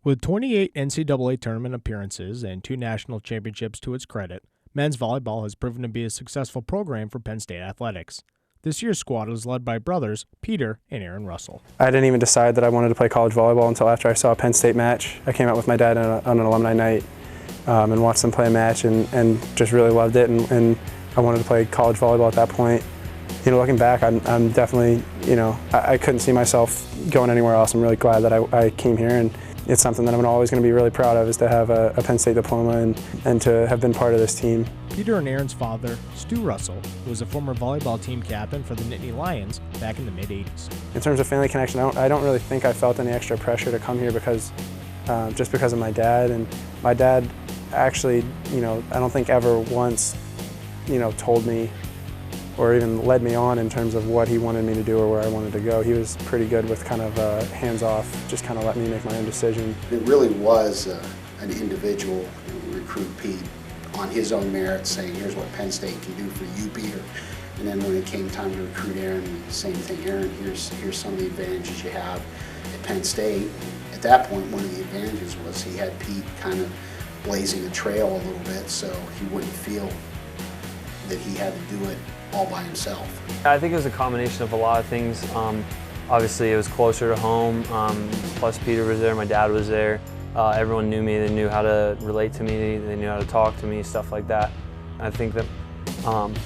With 28 NCAA tournament appearances and 2 national championships to its credit, men's volleyball has proven to be a successful program for Penn State athletics. This year's squad is led by brothers Peter and Aaron Russell. I didn't even decide that I wanted to play college volleyball until after I saw a Penn State match. I came out with my dad on an alumni night and watched them play a match and just really loved it, and I wanted to play college volleyball at that point. You know, looking back, I'm definitely, I couldn't see myself going anywhere else. I'm really glad that I came here, and it's something that I'm always going to be really proud of, is to have a Penn State diploma and to have been part of this team. Peter and Aaron's father, Stu Russell, was a former volleyball team captain for the Nittany Lions back in the mid-'80s. In terms of family connection, I don't really think I felt any extra pressure to come here just because of my dad. And my dad actually, I don't think ever once, told me or even led me on in terms of what he wanted me to do or where I wanted to go. He was pretty good with kind of hands-off, just kind of let me make my own decision. It really was an individual recruit Pete on his own merits, saying here's what Penn State can do for you, Peter. And then when it came time to recruit Aaron, same thing. Aaron, here's some of the advantages you have at Penn State. At that point, one of the advantages was he had Pete kind of blazing a trail a little bit, so he wouldn't feel that he had to do it all by himself. I think it was a combination of a lot of things. Obviously, it was closer to home, plus Peter was there, my dad was there. Everyone knew me, they knew how to relate to me, they knew how to talk to me, stuff like that. I think that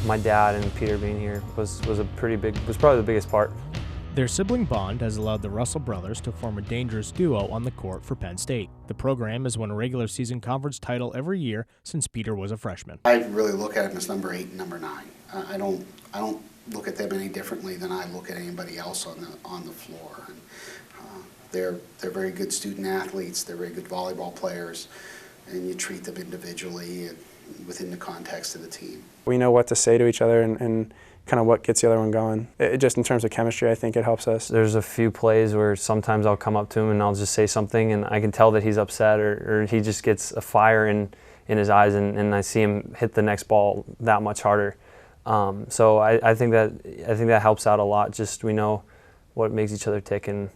my dad and Peter being here was probably the biggest part. Their sibling bond has allowed the Russell brothers to form a dangerous duo on the court for Penn State. The program has won a regular season conference title every year since Peter was a freshman. I really look at him as number 8 and number 9. I don't look at them any differently than I look at anybody else on the floor. And, they're very good student athletes. They're very good volleyball players, and you treat them individually and within the context of the team. We know what to say to each other and kind of what gets the other one going. Just in terms of chemistry, I think it helps us. There's a few plays where sometimes I'll come up to him and I'll just say something, and I can tell that he's upset or he just gets a fire in his eyes, and I see him hit the next ball that much harder. So I think that helps out a lot. Just we know what makes each other tick, and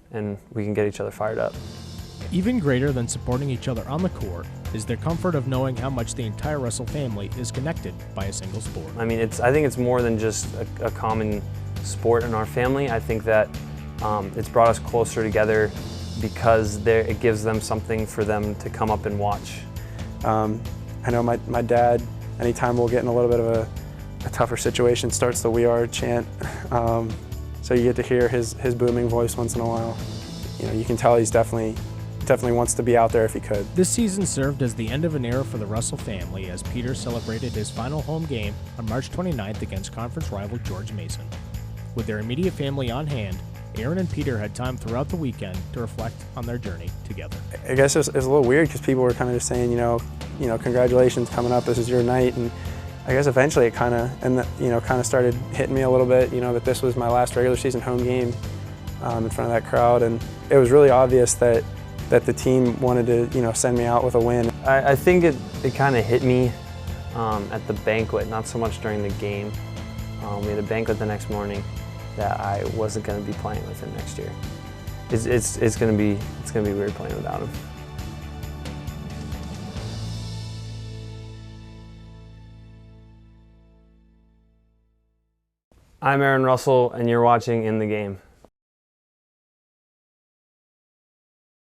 we can get each other fired up. Even greater than supporting each other on the court is their comfort of knowing how much the entire Russell family is connected by a single sport. I mean, I think it's more than just a common sport in our family. I think that it's brought us closer together because it gives them something for them to come up and watch. I know my dad, anytime we'll get in a little bit of a tougher situation, starts the "We Are" chant. So you get to hear his booming voice once in a while. You can tell he's definitely wants to be out there if he could. This season served as the end of an era for the Russell family as Peter celebrated his final home game on March 29th against conference rival George Mason. With their immediate family on hand, Aaron and Peter had time throughout the weekend to reflect on their journey together. I guess it was a little weird because people were kind of just saying, congratulations, coming up, this is your night. And I guess eventually it kind of started hitting me a little bit, that this was my last regular season home game in front of that crowd, and it was really obvious that the team wanted to, send me out with a win. I think it kind of hit me at the banquet, not so much during the game. We had a banquet the next morning that I wasn't going to be playing with him next year. It's going to be weird playing without him. I'm Aaron Russell, and you're watching In the Game.